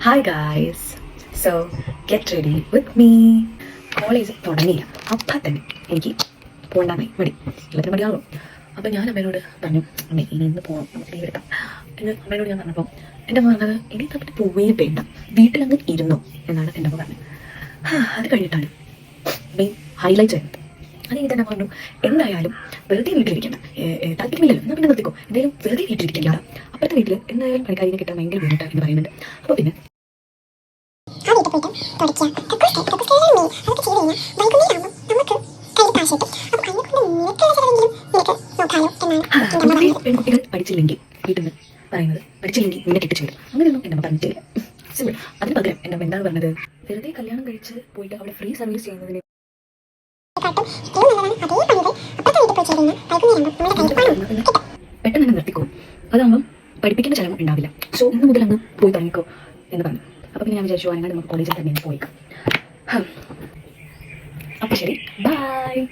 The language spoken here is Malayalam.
Hi guys, so get ready with me. College തുടങ്ങിയില്ല, അപ്പം തന്നെ എനിക്ക് പോകണ്ടായി മടി, എല്ലാത്തിനും മടിയാണല്ലോ. അപ്പം ഞാൻ അമ്മേനോട് പറഞ്ഞു, അമ്മേ ഇനി ഇന്ന് പോകണം, നമുക്ക് ലീവ് എടുക്കാം എന്ന് അമ്മേനോട് ഞാൻ പറഞ്ഞപ്പോൾ എൻ്റെ അമ്മ പറഞ്ഞത് ഇനി തമ്മിൽ പോവുകയും വേണ്ട, വീട്ടിലങ്ങ് ഇരുന്നോ എന്നാണ് എൻ്റെ അമ്മ പറഞ്ഞത്. അത് കഴിഞ്ഞിട്ടാണ് മെയിൻ ഹൈലൈറ്റ് ആയത്. അത് കഴിഞ്ഞിട്ട് തന്നെ പറഞ്ഞു, എന്തായാലും വെറുതെ വീട്ടിലിരിക്കണം, താല്പര്യമില്ലല്ലോ എന്നാൽ പിന്നെ നിർത്തിക്കോ, എന്തായാലും വെറുതെ വീട്ടിലിരിക്കില്ല, അപ്പുറത്തെ വീട്ടിൽ എന്തായാലും പണിക്കാരിനെ കിട്ടാൻ ഭയങ്കര ബുദ്ധിമുട്ടാണ് എന്ന് പറയുന്നുണ്ട്. അപ്പോൾ പിന്നെ പെൺകുട്ടികൾ പഠിച്ചില്ലെങ്കിൽ വീട്ടിൽ നിന്ന് പറയുന്നത് പഠിച്ചില്ലെങ്കിൽ നിന്നെ കെട്ടിച്ചു വിടും, അങ്ങനെയൊന്നും എൻ്റെ അമ്മ പറഞ്ഞിട്ടില്ല. സിമ്പിൾ. അതിന് പകരം എൻ്റെ അമ്മ എന്താണ് പറഞ്ഞത്, വെറുതെ കല്യാണം കഴിച്ച് പോയിട്ട് അവിടെ ഫ്രീ സർവീസ് ചെയ്യുന്നതിന് പെട്ടെന്ന് തന്നെ നിർത്തിക്കോ, അതാകുമ്പം പഠിപ്പിക്കേണ്ട ചിലവും ഉണ്ടാവില്ല, സോ ഇന്ന് മുതൽ അങ്ങ് പോയി തുടങ്ങിക്കോ എന്ന് പറഞ്ഞു. അപ്പോൾ പിന്നെ ഞാൻ വിചാരിച്ചു അങ്ങനെ നമുക്ക് കോളേജിൽ തന്നെ പോയിക്കാം. അപ്പോൾ ശരി, ബൈ.